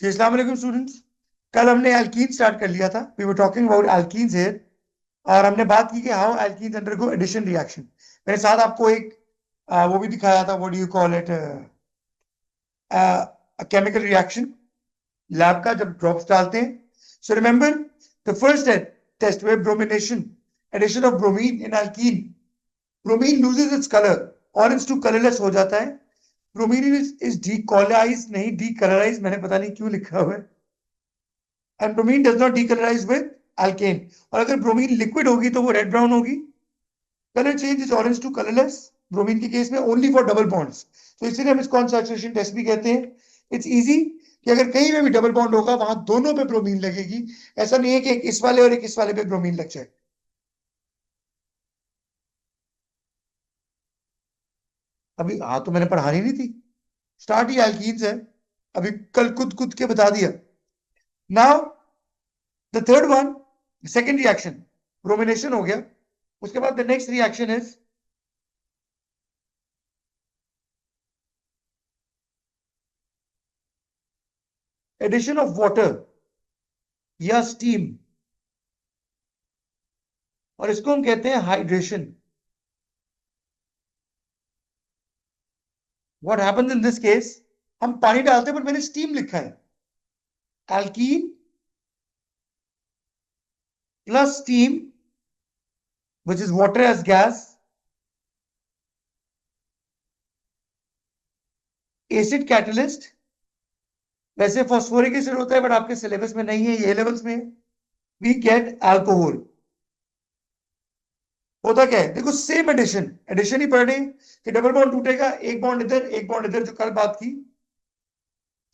जी अस्सलाम वालेकुम स्टूडेंट्स। कल हमने एल्कीन स्टार्ट कर लिया था। We were talking about alkenes here. और हमने बात की कि how alkenes undergo addition reaction. मेरे साथ आपको एक वो भी दिखाया था, what do you call it, chemical reaction lab का, जब ड्रॉप्स डालते हैं। So remember the first test way bromination, addition of bromine in alkene. Bromine loses its colour, orange to colourless हो जाता है। ब्रोमीन इज डीकॉलराइज, नहीं डीकलराइज, मैंने पता नहीं क्यों लिखा हुआ है। And bromine does not decolourise with alkane. और अगर ब्रोमीन लिक्विड होगी तो वो रेड ब्राउन होगी। Colour change is orange to colourless bromine के केस में ओनली फॉर डबल बॉन्ड्स। तो इसीलिए हम इसको अनसैचुरेशन टेस्ट भी कहते हैं। इट्स इजी कि अगर कहीं में भी डबल बॉन्ड होगा वहां दोनों पे ब्रोमीन लगेगी। ऐसा नहीं है कि एक इस वाले और एक इस वाले पे ब्रोमीन लग जाए। अभी हाँ तो मैंने पढ़ानी नहीं थी, स्टार्ट ही एल्कीन्स है। अभी कल खुद खुद के बता दिया। Now the third one, second reaction, bromination हो गया। उसके बाद the next reaction is addition of water या स्टीम, और इसको हम कहते हैं hydration. What happens in this case, हम पानी डालते हैं पर मैंने स्टीम लिखा है। Alkene plus steam which is water as gas, acid catalyst. वैसे फॉस्फोरिक एसिड होता है बट आपके सिलेबस में नहीं है, ये लेवल्स में। We get alcohol. होता क्या है, देखो सेम एडिशन, एडिशन ही पढ़ रहे हैं कि डबल बॉन्ड टूटेगा, एक बॉन्ड इधर एक बॉन्ड इधर, जो कल बात की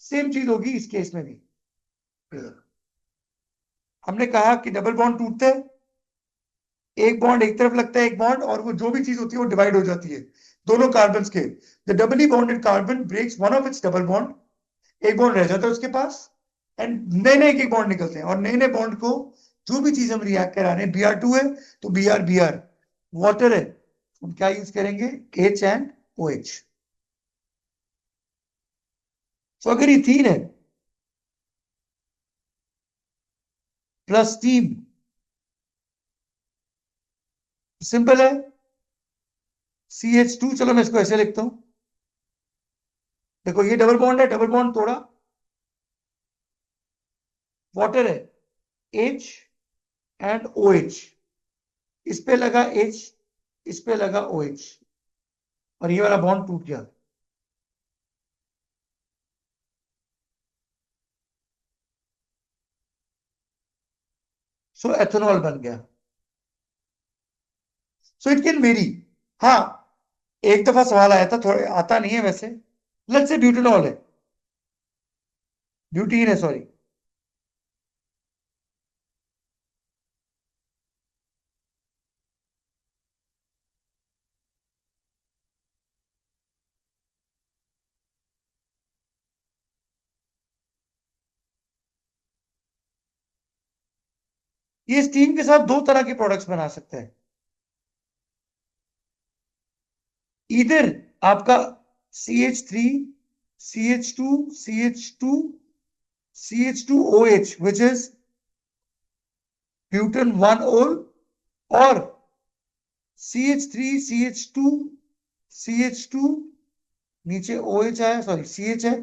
सेम चीज होगी इस केस में भी। हमने कहा कि डबल बॉन्ड टूटता है, एक बॉन्ड एक तरफ लगता है, एक बॉन्ड, और वो जो भी चीज होती है वो डिवाइड हो जाती है दोनों कार्बन के। The doubly bonded carbon breaks one of its double bond, एक बॉन्ड रह जाता है उसके पास, एंड नए नए एक बॉन्ड निकलते हैं। और नए नए बॉन्ड को जो भी चीज हम रिएक्ट करा रहे हैं, Br2 है तो Br वाटर है, हम क्या यूज करेंगे, H एंड OH। तो अगर इथीन है प्लस स्टीम, सिंपल है, CH2। चलो मैं इसको ऐसे लिखता हूं, देखो ये डबल बॉन्ड है, डबल बॉन्ड तोड़ा, वाटर है, H एंड OH, इस पे लगा H, इस पे लगा OH, और ये वाला बॉन्ड टूट गया। सो एथेनॉल बन गया। So it can very. हाँ, एक दफा सवाल आया था, थोड़ा आता नहीं है वैसे। लेट्स से ब्यूटेनॉल है, ब्यूटीन है सॉरी। ये स्टीम के साथ दो तरह के प्रोडक्ट्स बना सकते हैं। इधर आपका CH3, CH2, CH2, CH2OH which is butane 1 ओल, और CH3, CH2, CH2, नीचे OH है, सॉरी CH है,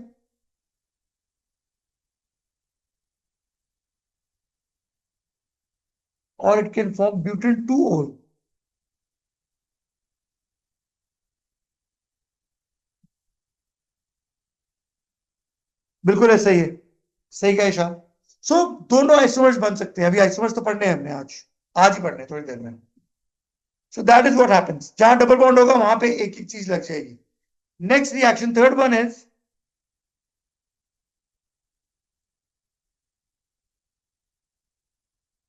और इट कैन फॉर्म ब्यूटन 2 ओल। बिल्कुल ऐसा ही है, सही कहा ईशान। सो दोनों आइसोमर्स बन सकते हैं। अभी आइसोमर्स तो पढ़ने हैं हमने, आज आज ही पढ़ने हैं, थोड़ी देर में। So that is what happens, जहां डबल बॉन्ड होगा वहां पे एक एक चीज लग जाएगी। Next reaction, third one is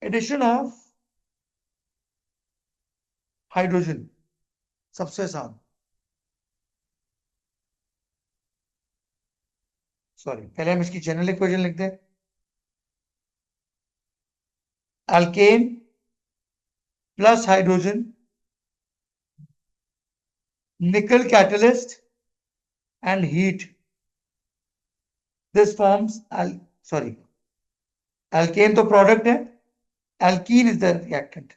addition of hydrogen. सबसे आसान, सॉरी पहले हम इसकी जनरल इक्वेशन लिखते हैं। Alkane plus hydrogen, nickel catalyst and heat. This forms sorry, alkane तो प्रोडक्ट है, alkene is the reactant.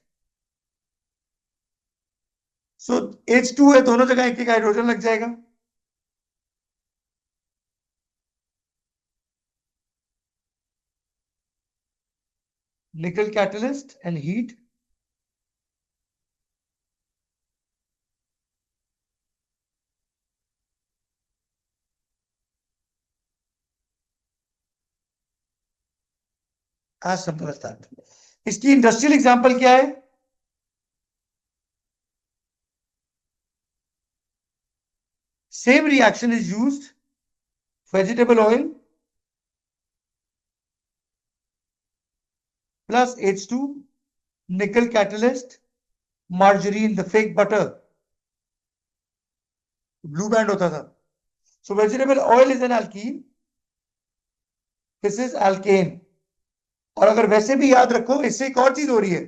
So H2 है, दोनों जगह एक एक हाइड्रोजन लग जाएगा. Nickel catalyst and heat. As simple as that. इसकी इंडस्ट्रियल एग्जांपल क्या है? Same reaction is used. Vegetable oil plus H2, nickel catalyst, margarine, the fake butter. Blue band होता था. So vegetable oil is an alkene. This is alkane. और अगर वैसे भी याद रखो, इससे एक और चीज हो रही है.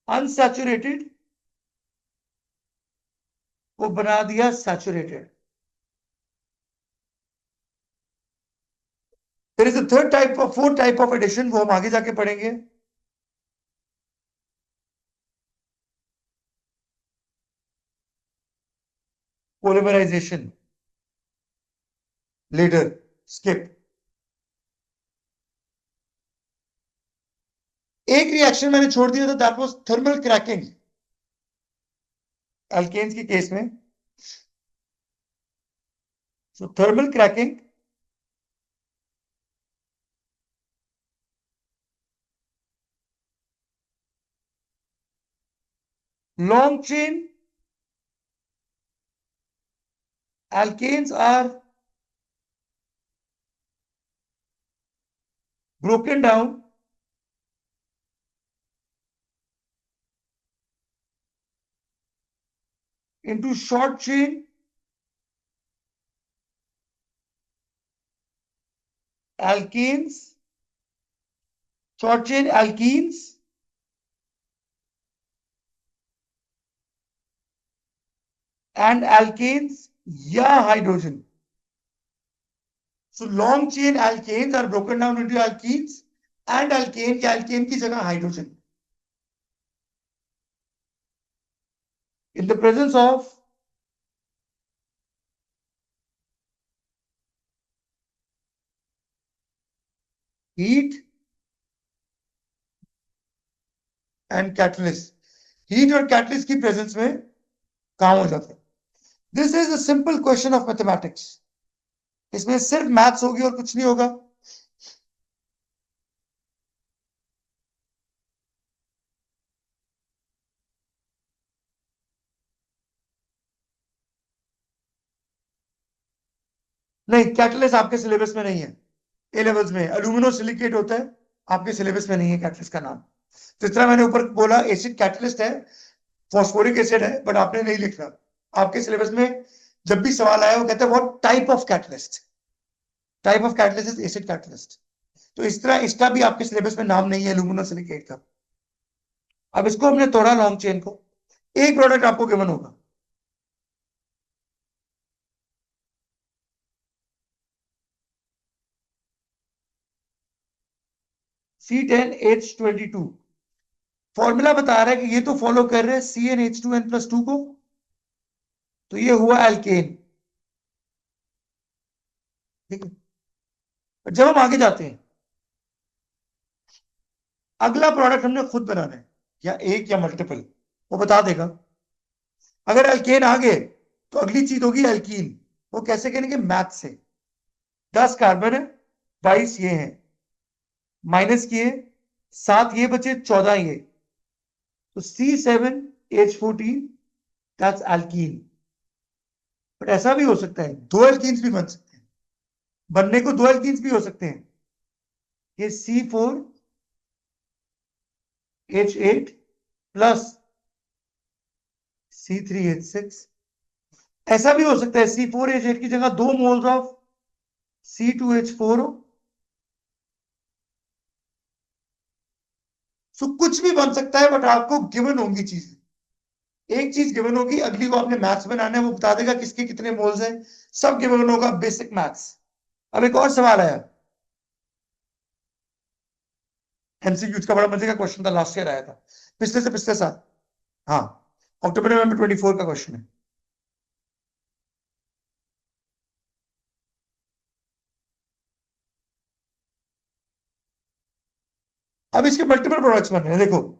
अनसैचुरेटेड को बना दिया saturated. There is a third type of, fourth type of addition, वो हम आगे जाके पढ़ेंगे. Polymerization. Later, skip. एक रिएक्शन मैंने छोड़ दिया था, that was thermal cracking. Alkanes के केस में. So thermal cracking long chain alkanes are broken down into short chain alkanes, short chain alkenes and alkanes या hydrogen. So long chain alkanes are broken down into alkenes and alkane या alkane की जगह hydrogen. In the presence of heat and catalyst. Heat और catalyst की presence में काम हो जाता है. This is a simple question of mathematics. इसमें सिर्फ मैथ्स होगी और कुछ नहीं होगा. नहीं, कैटलिस्ट आपके सिलेबस में नहीं है. ए लेवल्स में अल्यूमिनो सिलिकेट होता है, आपके सिलेबस में नहीं है कैटलिस्ट का नाम. जिस तरह मैंने ऊपर बोला एसिड कैटलिस्ट है, फॉस्फोरिक एसिड है, बट आपने नहीं लिखा. आपके सिलेबस में जब भी सवाल आया वो कहते हैं what type of catalyst. Type of catalyst is acid catalyst. तो इस तरह इसका भी आपके सिलेबस में नाम नहीं है अल्यूमिनो सिलिकेट का. अब इसको हमने तोड़ा लॉन्ग चेन को. एक प्रोडक्ट आपको गिवन होगा. C10H22 फॉर्मूला बता रहा है कि ये तो फॉलो कर रहे हैं CnH2n+2 को, तो ये हुआ एल्केन. ठीक है. जब हम आगे जाते हैं, अगला प्रोडक्ट हमने खुद बनाना है, या एक या मल्टीपल, वो बता देगा. अगर एल्केन आ गए तो अगली चीज होगी एल्कीन. वो कैसे करेंगे? मैथ से. 10 कार्बन है, 22 ये है, माइनस किए 7 ये बचे, 14 ये, तो C7H14 दैट्स एल्कीन. बट ऐसा भी हो सकता है दो एल्कीन्स भी बन सकते हैं. बनने को दो एल्कीन्स भी हो सकते हैं. ये C4H8 प्लस C3H6. ऐसा भी हो सकता है C4H8 की जगह 2 मोल्स ऑफ C2H4 हो. सो कुछ भी बन सकता है, बट आपको गिवन होंगी चीजें. एक चीज गिवन होगी, अगली को आपने मैथ्स बनाना है, वो बता देगा किसके कितने मोल्स हैं, सब गिवन होगा, बेसिक मैथ्स। अब एक और सवाल आया, एमसीक्यूज का, बड़ा मजे का क्वेश्चन था, लास्ट ईयर आया था, पिछले से पिछले साल। हाँ, अक्टूबर नवंबर 24 का क्वेश्चन है। अब इसके मल्टीपल प्रोडक्ट्स बन रहे हैं, देखो।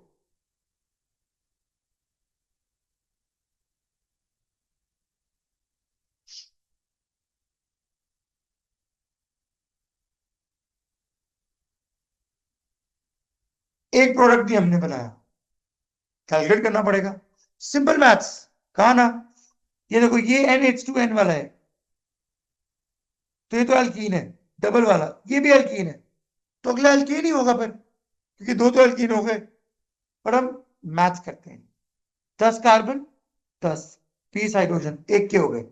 एक प्रोडक्ट भी हमने बनाया, कैलकुलेट करना पड़ेगा, सिंपल मैथ्स। कहा ना, ये देखो, ये NH2N वाला है, तो ये तो एल्कीन है, डबल वाला ये भी एल्कीन है, तो अगला एल्कीन ही होगा फिर, क्योंकि दो तो एल्कीन हो गए। पर हम मैथ्स करते हैं, 10 कार्बन, 10 20 हाइड्रोजन एक के हो गए,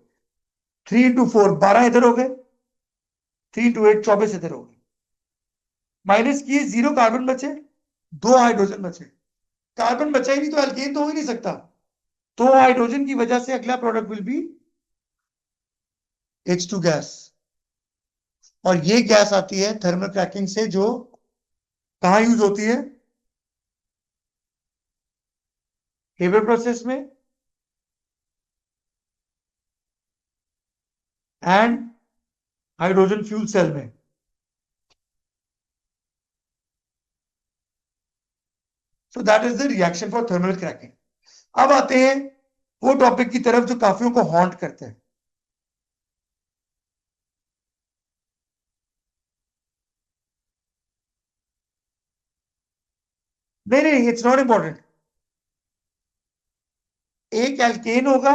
3 into 4 12 इधर हो गए, 3 into 8 24 इधर हो गए, माइनस किए 0 कार्बन बचे, 2 हाइड्रोजन बचे। कार्बन बचा ही नहीं तो एल्केन तो हो ही नहीं सकता, तो हाइड्रोजन की वजह से अगला product will be H2 gas. और ये गैस आती है थर्मल क्रैकिंग से, जो कहां यूज होती है, हेबर प्रोसेस में एंड हाइड्रोजन फ्यूल सेल में। So that is the reaction for thermal cracking. अब आते हैं वो टॉपिक की तरफ जो काफियों को हॉन्ट करते हैं। नहीं नहीं, इट्स नॉट इंपॉर्टेंट, एक एल्केन होगा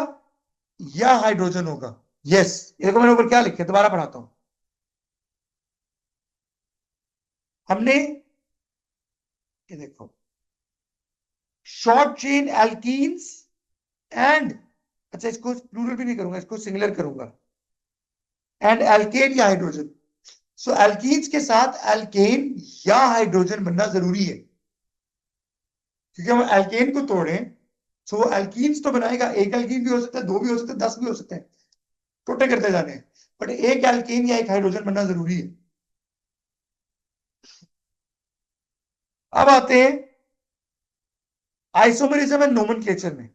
या हाइड्रोजन होगा। यस, ये देखो मैंने ऊपर क्या लिखे, दोबारा पढ़ाता हूं। हमने, ये देखो, शॉर्ट चेन एल्कीन्स एंड, अच्छा इसको प्लूरल भी नहीं करूंगा, इसको सिंगुलर करूंगा, एंड एल्केन या हाइड्रोजन। सो एल्कीन्स के साथ एल्केन या हाइड्रोजन बनना जरूरी है, क्योंकि हम एल्केन को तोड़ें, सो वो एल्कीन्स तो बनाएगा, एक एल्कीन भी हो सकता है, दो भी हो सकते हैं, 10 भी हो सकते हैं, टोटे करते जाने हैं, बट एक एल्केन या एक हाइड्रोजन बनना जरूरी है। अब आते हैं आइसोमरिज्म एंड नोमेनक्लेचर में,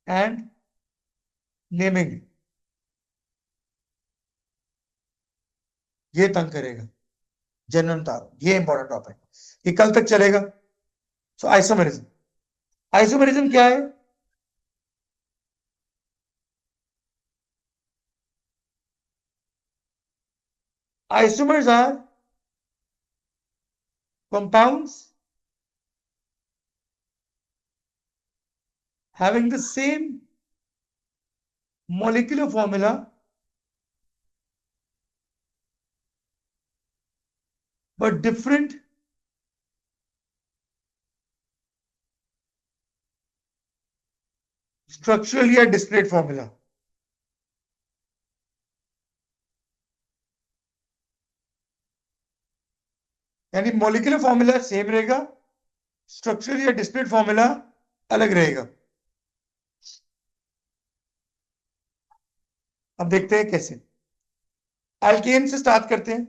एंड नेमिंग, ये तंग करेगा, जनरल तारो, ये इंपॉर्टेंट टॉपिक, ये कल तक चलेगा। सो आइसोमेरिज्म, आइसोमेरिज्म क्या है, isomers are compounds having the same molecular formula but different structural या discrete formula। यानी मोलिकुलर फॉर्मूला सेम रहेगा, स्ट्रक्चरल या डिस्क्रीट फॉर्मूला अलग रहेगा। अब देखते हैं कैसे, एल्केन से स्टार्ट करते हैं,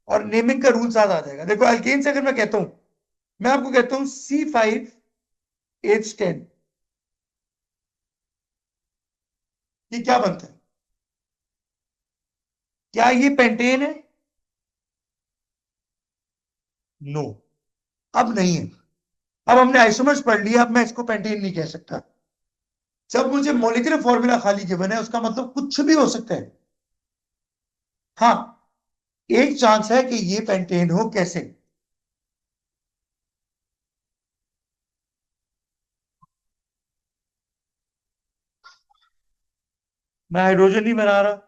और नेमिंग का रूल साथ आ जाएगा। देखो एल्केन से अगर मैं कहता हूं, मैं आपको कहता हूं C5H10, ये क्या बनता है, क्या ये पेंटेन है? नो, अब नहीं है। अब हमने आइसोमर्स पढ़ लिया, अब मैं इसको पेंटेन नहीं कह सकता। जब मुझे मॉलिक्यूलर फॉर्मूला खाली गिवन है, उसका मतलब कुछ भी हो सकता है। हाँ, एक चांस है कि ये पेंटेन हो, कैसे? मैं हाइड्रोजन नहीं बना रहा,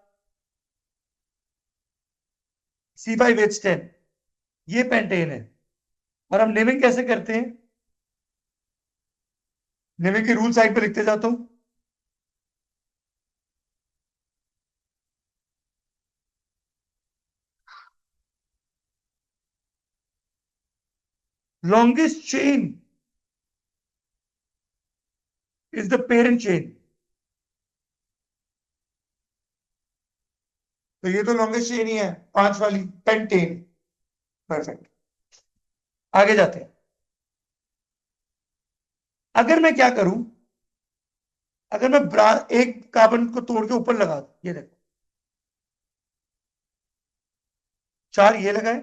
C5H10, ये पेंटेन है। और हम नेमिंग कैसे करते हैं, नेमिंग के रूल साइड पे लिखते जाता हूं। longest chain is the parent chain. तो ये तो लॉन्गेस्ट चेन ही है, 5 वाली पेंटेन। परफेक्ट। आगे जाते हैं। अगर मैं क्या करूं, अगर मैं एक कार्बन को तोड़ के ऊपर लगा दूं, ये देखो 4 ये लगाए,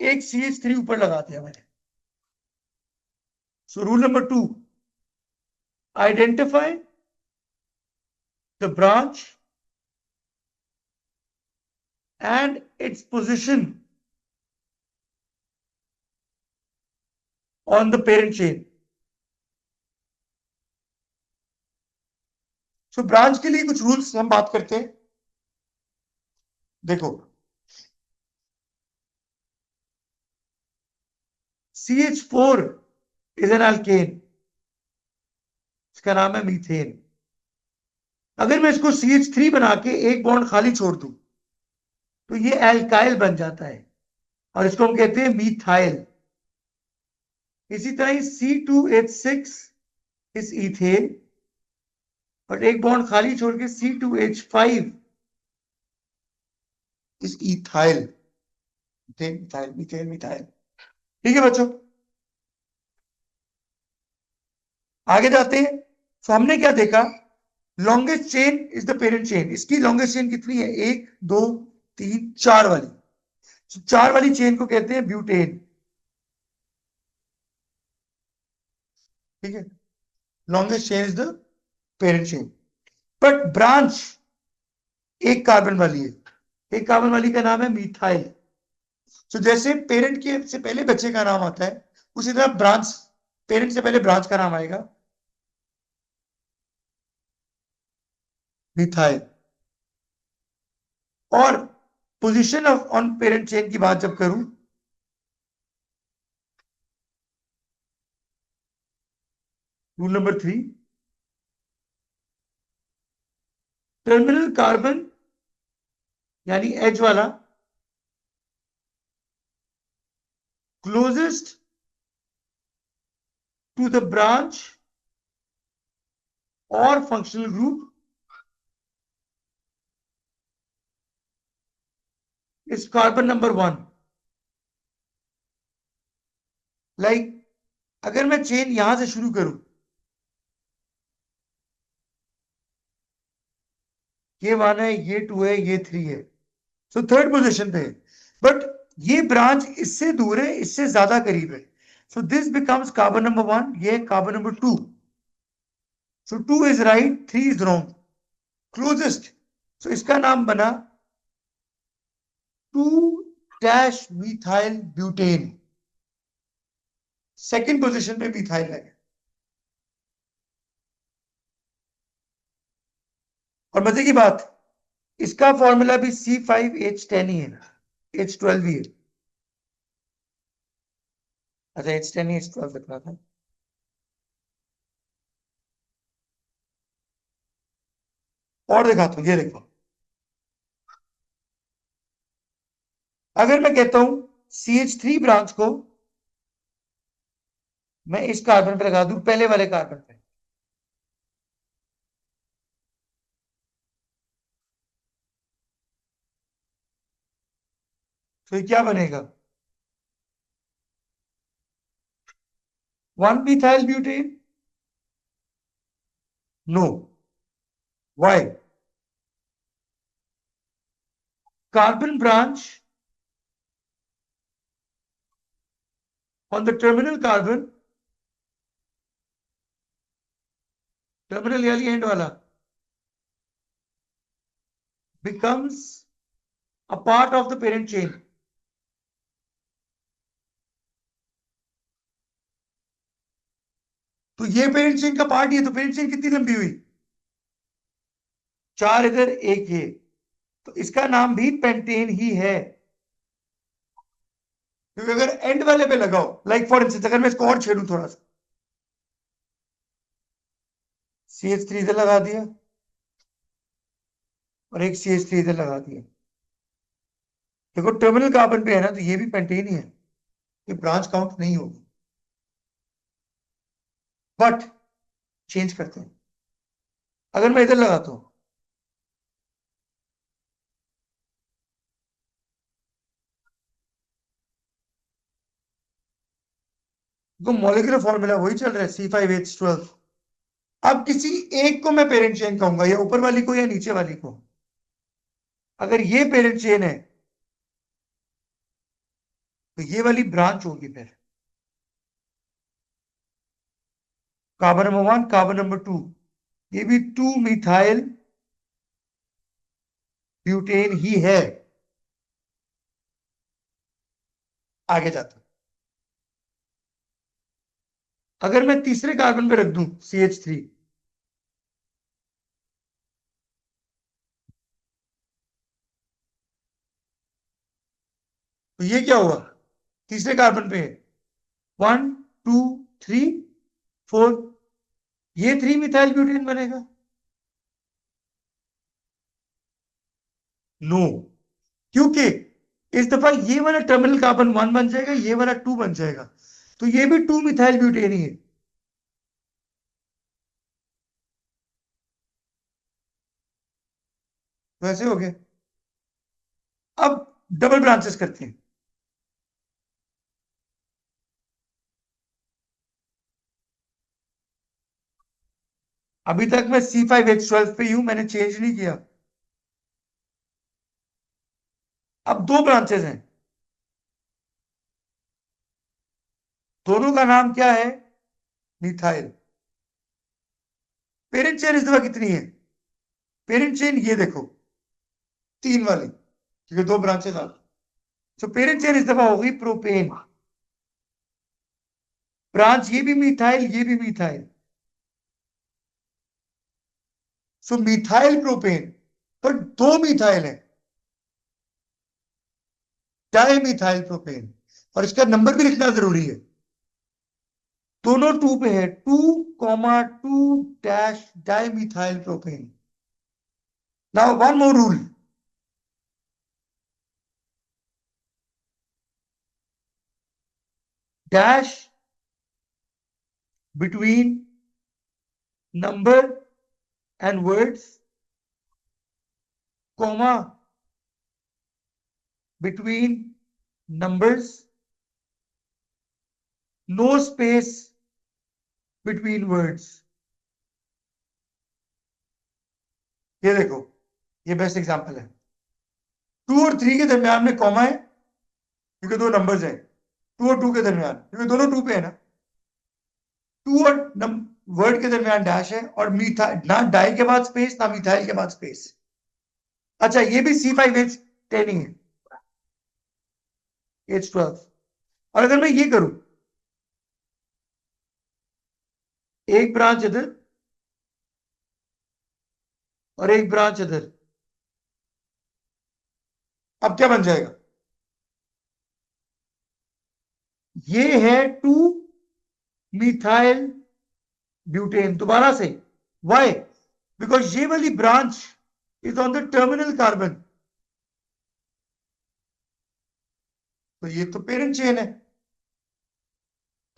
एक CH3 ऊपर लगा दिया मैंने। So rule number 2, identify the branch and its position on the parent chain. So branch के लिए कुछ रूल्स हम बात करते हैं। देखो CH4 इज एन अल्केन, इसका नाम है मीथेन। अगर मैं इसको CH3 बना के एक बॉन्ड खाली छोड़ दूं तो ये एल्काइल बन जाता है और इसको हम कहते हैं मीथाइल। इसी तरह ही C2H6 इस इथेन, और एक बॉन्ड खाली छोड़ के C2H5 इस इथाइल। Methyl methane methyl. ठीक है बच्चों, आगे जाते हैं। तो हमने क्या देखा, longest chain is the parent chain. इसकी लॉन्गेस्ट चेन कितनी है, 1 2 3 4 वाली। तो 4 वाली चेन को कहते हैं ब्यूटेन। ठीक है, longest chain is the parent chain. But branch एक कार्बन वाली है, एक कार्बन वाली का नाम है मीथाइल। तो जैसे पेरेंट के से पहले बच्चे का नाम आता है, उसी तरह ब्रांच, पेरेंट से पहले ब्रांच का नाम आएगा मिथाइल। और position of on parent chain की बात जब करूं, रूल नंबर 3, टर्मिनल कार्बन यानी एच वाला क्लोजेस्ट टू द ब्रांच और functional group is carbon number 1। Like अगर मैं चेन यहां से शुरू करूं, ये 1 है, ये 2 है, ये 3 है, सो थर्ड पोजीशन पे है। बट ये ब्रांच इससे दूर है, इससे ज्यादा करीब है, so this becomes carbon number 1, ये carbon number 2। So 2 is right, 3 is wrong, closest. सो इसका नाम बना 2-methyl butane। सेकेंड पोजीशन पे मिथाइल है। और मजे की बात, इसका फॉर्मूला भी C5H10 ही है, H12 ही है। अच्छा H10 ही H12 लिख रहा था। और दिखाता हूं, ये देखो, अगर मैं कहता हूं CH3 ब्रांच को मैं इस कार्बन पे लगा दूं, पहले वाले कार्बन पे, तो ये क्या बनेगा, 1-methyl butane? No. Why? Carbon branch on the terminal carbon, terminal यानी एंड वाला, becomes a part of the parent chain। तो ये पेरेंट चेन का पार्ट ही है, तो पेरेंट चेन कितनी लंबी हुई, 4 इधर 1 ये, तो इसका नाम भी पेंटेन ही है। क्योंकि अगर एंड वाले पे लगाओ, लाइक फॉर इंस्टेंस अगर मैं इसको और छेड़ू थोड़ा सा, CH3 इधर लगा दिया और एक CH3 इधर लगा दिया, देखो टर्मिनल कार्बन पे है ना, तो ये भी पेंटेन ही है, ये ब्रांच काउंट नहीं होगी। बट चेंज करते हैं, अगर मैं इधर लगाता हूं, तो मॉलिक्यूलर फॉर्मूला वही चल रहा है, C5H12। अब किसी एक को मैं पेरेंट चेन कहूंगा, या ऊपर वाली को या नीचे वाली को। अगर ये पेरेंट चेन है तो ये वाली ब्रांच होगी फिर, कार्बन नंबर 1, कार्बन नंबर 2, ये भी 2 मिथाइल ब्यूटेन ही है। आगे जाता हूं, अगर मैं तीसरे कार्बन पे रख दूं CH3, तो ये क्या हुआ, तीसरे कार्बन पे 1 2 3 4, ये 3 मिथाइल ब्यूटेन बनेगा। नो, क्योंकि इस दफा ये वाला टर्मिनल कार्बन 1 बन जाएगा, ये वाला 2 बन जाएगा, तो ये भी 2 मिथाइल ब्यूटेन ही है। वैसे हो गया। अब डबल ब्रांचेस करते हैं। अभी तक मैं C5H12 पे हूं, मैंने चेंज नहीं किया। अब दो ब्रांचेस हैं, दोनों का नाम क्या है, मिथाइल। पेरेंट चेन इस दफा कितनी है, पेरेंट चेन ये देखो, 3 वाली, क्योंकि दो ब्रांचेस आ, तो पेरेंट चेन इस दफा होगी प्रोपेन। ब्रांच ये भी मिथाइल, ये भी मिथाइल, सो मिथाइल प्रोपेन। पर दो मिथाइल है, डाई मिथाइल प्रोपेन, और इसका नंबर भी लिखना जरूरी है। दोनों 2 पे है, 2,2 di methyl propane. Now one more rule, dash between number and words, comma between numbers, no space between words। ये देखो, ये बेस्ट एग्जांपल है। 2 और 3 के दरमियान में कॉमा है, क्योंकि दो नंबर्स हैं। 2 और 2 के दरमियान, क्योंकि दोनों 2 पे है ना। 2 और वर्ड के दरमियान डैश है, और मीथा ना डाई के बाद स्पेस, ना मिथाइल के बाद स्पेस। अच्छा, ये भी C5H10 ही है, H12। और अगर मैं ये करूं, एक ब्रांच इधर और एक ब्रांच इधर, अब क्या बन जाएगा, ये है 2 मिथाइल ब्यूटेन दोबारा से। वाई, बिकॉज ये वाली branch is on the terminal carbon, तो ये तो पेरेंट चेन है।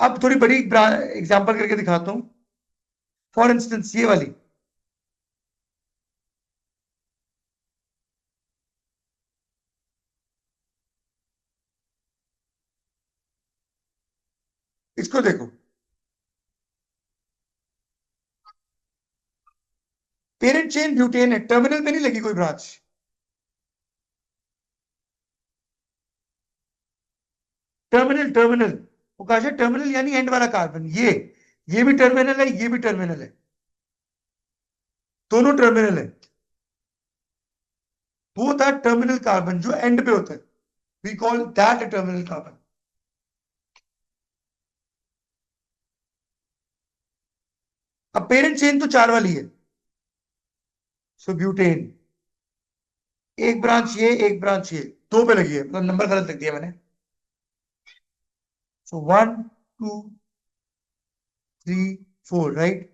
अब थोड़ी बड़ी एग्जांपल करके दिखाता हूं। फॉर इंस्टेंस ये वाली, इसको देखो, पेरेंट चेन ब्यूटेन है, टर्मिनल पे नहीं लगी कोई ब्रांच। टर्मिनल टर्मिनल, वो कहा टर्मिनल यानी एंड वाला कार्बन, ये भी टर्मिनल है, ये भी टर्मिनल है, दोनों टर्मिनल है। वो था टर्मिनल कार्बन जो एंड पे होता है, we call that terminal carbon. अब पेरेंट चेन तो 4 वाली है, सो ब्यूटेन, एक ब्रांच ये, एक ब्रांच ये, 2 पे लगी है, मतलब नंबर गलत लिख दिया मैंने। सो 1 2 3 4, राइट।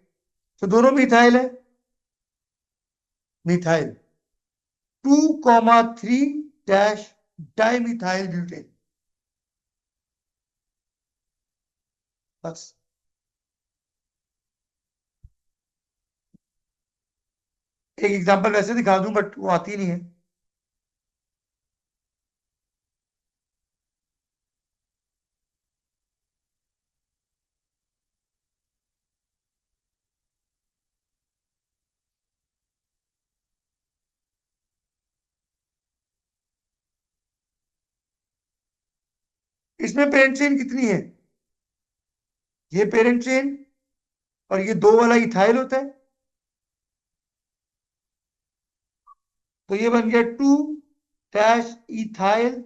तो दोनों मिथाइल है, मिथाइल 2,3 डैश डाइमिथाइल ब्यूटेन। बस एक एग्जांपल वैसे दिखा दूं बट वो आती नहीं है। इसमें पेरेंट चेन कितनी है? ये पेरेंट चेन और ये दो वाला इथाइल होता है, तो ये बन गया टू डैश इथाइल,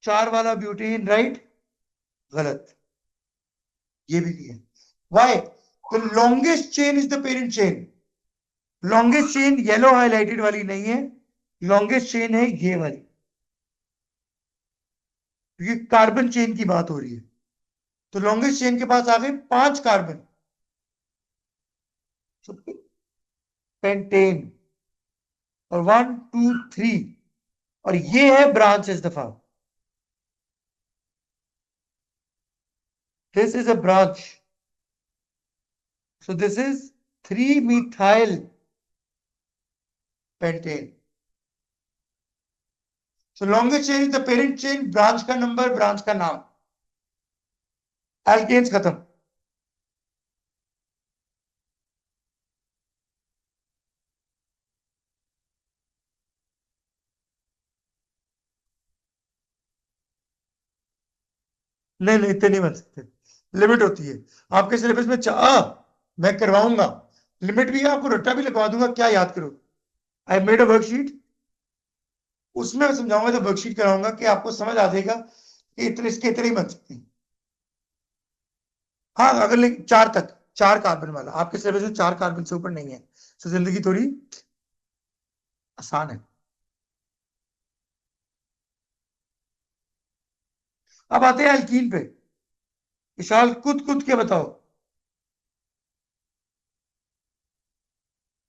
चार वाला ब्यूटेन, राइट? गलत, ये भी नहीं है। Why? The longest chain is the parent chain. Longest chain yellow highlighted वाली नहीं है, लॉन्गेस्ट चेन है ये वाली, क्योंकि कार्बन चेन की बात हो रही है। तो लॉन्गेस्ट चेन के पास आ गए 5 कार्बन, पेंटेन, और 1 2 3, और ये है ब्रांच इस दफा। This is a branch, so this is 3 methyl pentane। So longest chain is the parent chain, branch का नंबर, ब्रांच का नाम। एल्केन्स खत्म। नहीं नहीं, इतने नहीं बन सकते, लिमिट होती है। आपके सिलेबस में मैं करवाऊंगा, लिमिट भी है, आपको रट्टा भी लगवा दूंगा, क्या याद करो। आई मेड अ वर्कशीट, उसमें मैं समझाऊंगा, तो वर्कशीट कराऊंगा कि आपको समझ आ जाएगा कि इतने इसके इतने ही बन सकते हैं। हाँ, अगर चार तक, 4 कार्बन वाला आपके सिलेबस में 4 कार्बन से ऊपर नहीं है, तो जिंदगी थोड़ी आसान है। अब आते हैं एल्कीन पे। विशाल, कूद के बताओ।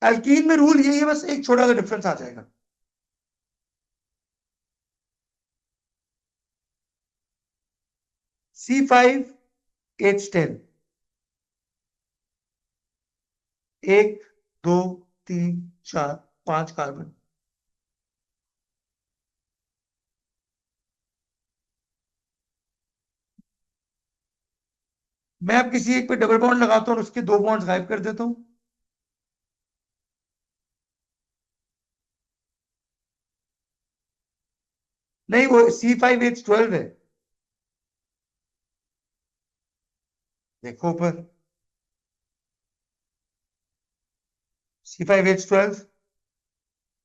एल्कीन में रूल यही है, बस एक छोटा सा डिफरेंस आ जाएगा। C5H10, 1 2 3 4 5 carbon. मैं अब किसी एक पे डबल बॉन्ड लगाता हूँ और उसके 2 बॉन्ड्स गायब कर देता हूं। नहीं, वो C5H12 है, देखो ऊपर, C5H12।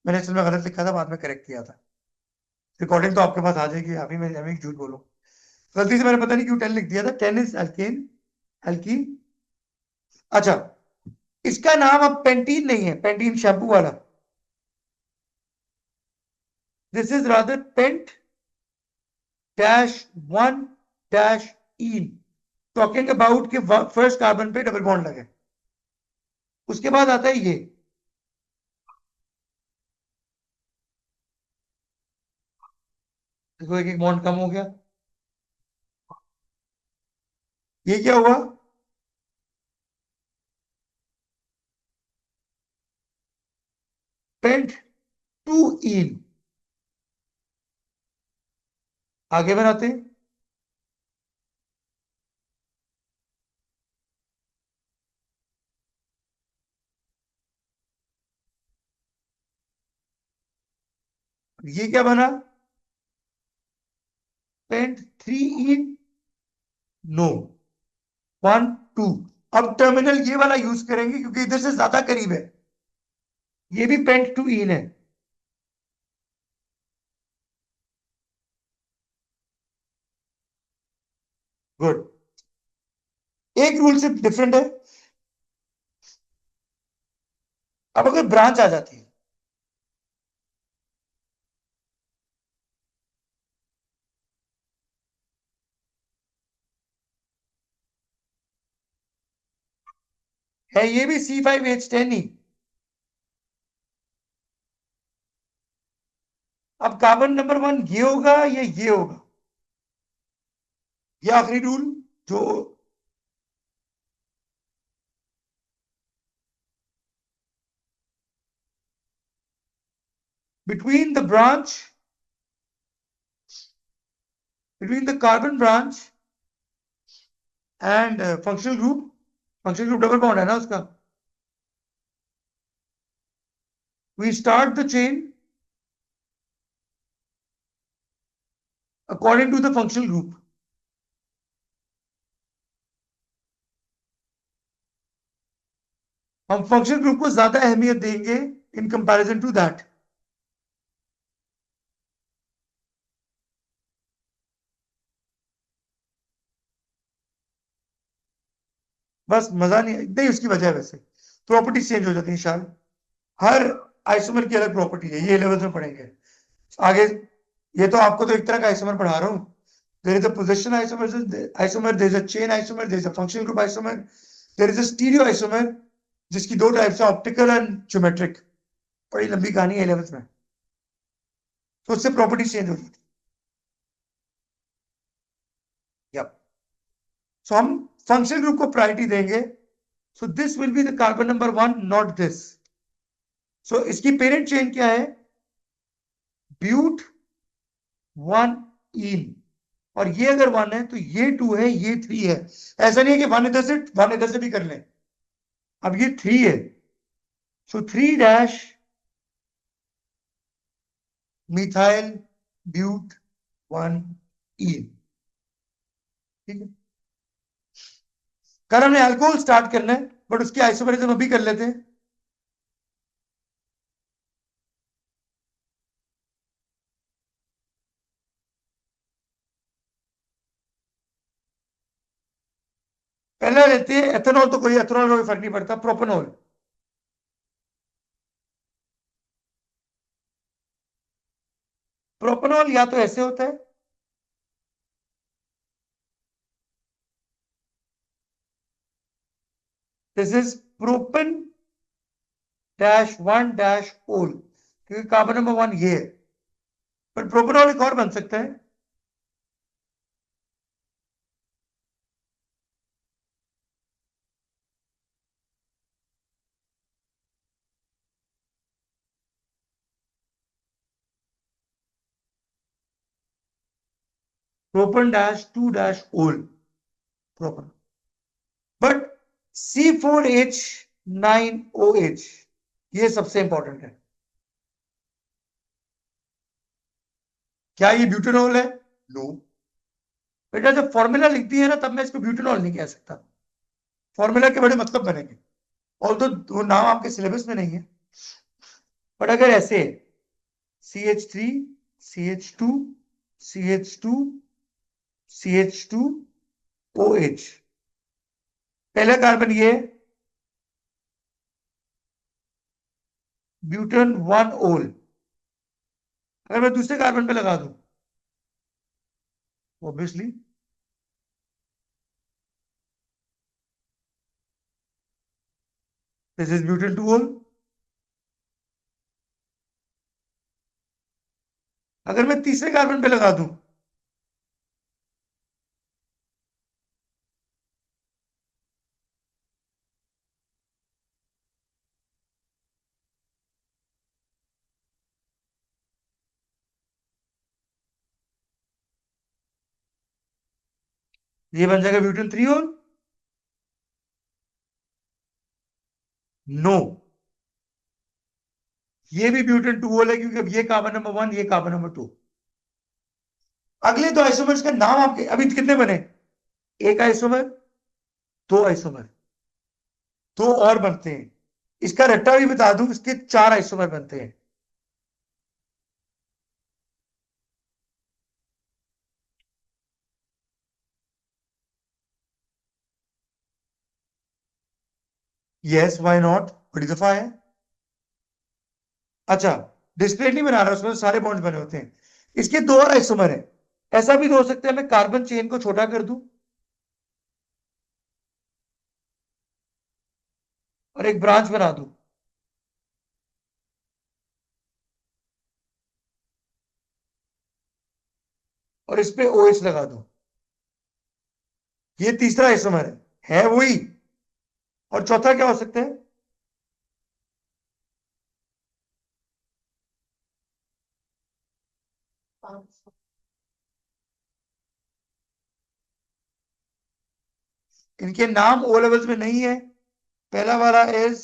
मैंने असल में गलत लिखा था, बाद में करेक्ट किया था। रिकॉर्डिंग तो आपके पास आ जाएगी, अभी मैं झूठ बोलूं। गलती से मैंने पता नहीं क्यों 10 लिख दिया था, 10 इज एल्केन, एल्कीन। अच्छा, इसका नाम अब पेंटीन नहीं है, पेंटीन शैम्पू वाला। This is rather pent dash 1 dash ene, talking about के फर्स्ट कार्बन पे डबल बॉन्ड लगे। उसके बाद आता है ये, देखो एक एक बॉन्ड कम हो गया। ये क्या हुआ? पेंट टू इन। आगे बनाते हैं। ये क्या बना? पेंट थ्री इन, नो, 1 2। अब टर्मिनल ये वाला यूज करेंगे क्योंकि इधर से ज्यादा करीब है। ये भी पेंट टू इन है। गुड। एक रूल से डिफरेंट है। अब अगर ब्रांच आ जाती है ये भी C5H10 ही। अब कार्बन नंबर 1 ये होगा या ये होगा, ये आखिरी रूल जो between the branch, between the carbon branch and functional group double bond है ना उसका, we start the chain according to the functional group. हम फंक्शनल ग्रुप को ज्यादा अहमियत देंगे इन कंपैरिजन टू दैट. बस मजा नहीं उसकी वजह है, वैसे प्रॉपर्टीज चेंज हो जाती है शायद. हर आइसोमर की अलग प्रॉपर्टी है, ये लेवल्स में पढ़ेंगे आगे. ये तो आपको तो एक तरह का आइसोमर पढ़ा रहा हूं. There is a position isomer there is a chain isomer, there is a functional group isomer, there is a stereo isomer जिसकी दो टाइप्स है, ऑप्टिकल एंड ज्योमेट्रिक. बड़ी लंबी कहानी है लेवल्स में, तो उससे प्रॉपर्टीज चेंज हो जाती है. सो हम फंक्शनल ग्रुप को प्रायोरिटी देंगे. So this will be the carbon number 1, not this. So इसकी पेरेंट चेन क्या है, ब्यूट 1 इन, और ये अगर 1 है तो ये 2 है, ये 3 है. ऐसा नहीं है कि 1 इधर से भी कर लें. अब ये 3 है, सो 3 डैश मिथाइल ब्यूट 1 इन. ठीक है, कल हमने अल्कोहल स्टार्ट करना है, बट उसकी आइसोमेरिज्म अभी कर लेते हैं. पहले लेते हैं एथेनॉल, तो कोई एथेनॉल कोई फर्क नहीं पड़ता. प्रोपेनॉल, प्रोपेनॉल या तो ऐसे होता है, this is propane dash 1 dash ओल, क्योंकि कार्बन नंबर 1 ये है. पर प्रोपेनॉल एक और बन सकता है, प्रोपन डैश 2 डैश ओल प्रोपन. बट C4H9OH ये सबसे इंपॉर्टेंट है. क्या ये ब्यूटेनॉल है? नो. बेटा जब फॉर्मूला लिख दी है ना, तब मैं इसको ब्यूटेनॉल नहीं कह सकता. फॉर्मूला के बड़े मतलब बनेंगे, और तो वो नाम आपके सिलेबस में नहीं है. बट अगर ऐसे CH3 CH2 CH2 CH2OH, पहला कार्बन ये ब्यूटन 1 ओल. अगर मैं दूसरे कार्बन पे लगा दूं, ऑब्वियसली दिस इज ब्यूटन 2 ओल. अगर मैं तीसरे कार्बन पे लगा दूं, ये बन जाएगा ब्यूटन 3 ओल. नो, ये भी ब्यूटन 2 ओल है, क्योंकि अब ये कार्बन नंबर 1, ये कार्बन नंबर 2. अगले दो आइसोमर्स का नाम आपके अभी कितने बने, एक आइसोमर, दो आइसोमर, दो और बनते हैं. इसका रट्टा भी बता दूं, इसके 4 आइसोमर बनते हैं. यस, व्हाई नॉट, बड़ी दफा है. अच्छा, डिस्प्ले नहीं बना रहा, उसमें सारे बॉन्ड्स बने होते हैं. इसके दो और आइसोमर है. ऐसा भी तो हो सकता है मैं कार्बन चेन को छोटा कर दूं और एक ब्रांच बना दूं. और इस पे OH लगा दो, ये तीसरा आइसोमर है वही। और चौथा क्या हो सकता है? इनके नाम O लेवल्स में नहीं है। पहला वाला इज,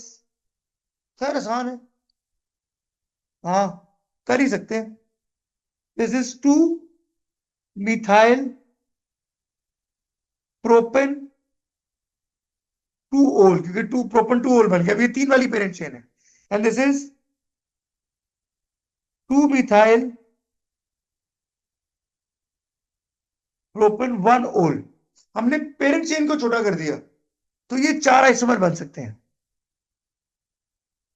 सर आसान है, हाँ कर ही सकते हैं। दिस इज 2 मिथाइल प्रोपेन 2 ओल, क्योंकि 2 प्रोपेन 2 ओल बन गया। अब ये 3 वाली पेरेंट चेन है। And this is 2 methyl propane 1 ओल। हमने पेरेंट चेन को छोटा कर दिया, तो ये 4 आइसोमर बन सकते हैं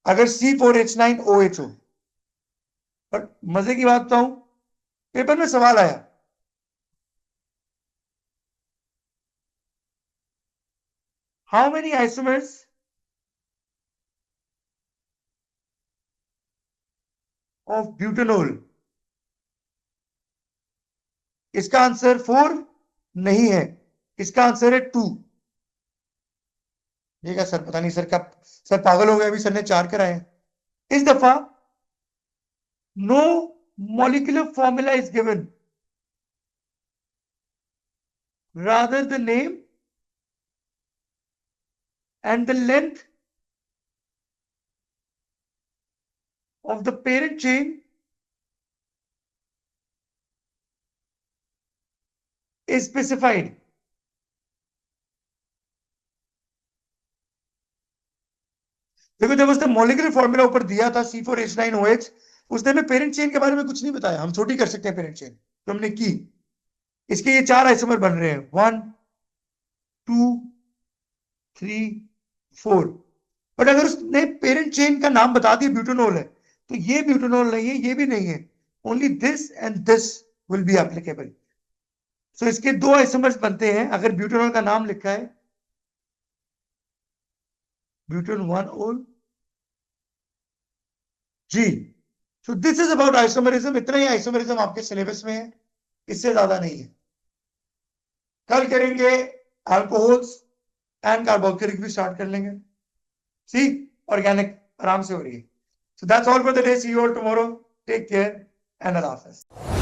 अगर C4H9OH हो। पर मजे की बात बताऊं, पेपर में सवाल आया, how many isomers of butanol? इसका आंसर 4 नहीं है, इसका आंसर है 2। ये क्या सर, पता नहीं सर, क्या सर पागल हो गया? अभी सर ने 4 कराए हैं। इस दफा no molecular formula is given, rather the name and the length of the parent chain is specified. देखो, जब उसने मॉलिक्यूलर फॉर्मूला ऊपर दिया था C4H9OH, उसने हमें पेरेंट चेन के बारे में कुछ नहीं बताया। हम छोटी कर सकते हैं पेरेंट चेन, तो हमने की। इसके ये 4 आइसोमर बन रहे हैं, 1 2 3 4। बट अगर उसने पेरेंट चेन का नाम बता दिया ब्यूटेनॉल है, तो ये ब्यूटेनॉल नहीं है, ये भी नहीं है। Only this and this will be applicable. So इसके 2 आइसोमर्स बनते हैं अगर ब्यूटेनॉल का नाम लिखा है ब्यूटेन 1 ओल जी। So this is about isomerism. इतना ही आइसोमरिज्म आपके सिलेबस में है, इससे ज्यादा नहीं है। कल करेंगे अल्कोहल्स एंड कार्बोक्सिलिक भी स्टार्ट कर लेंगे। सी, ऑर्गेनिक आराम से हो रही है। So that's all for the day. See you all tomorrow. Take care and अल्लाह हाफिज।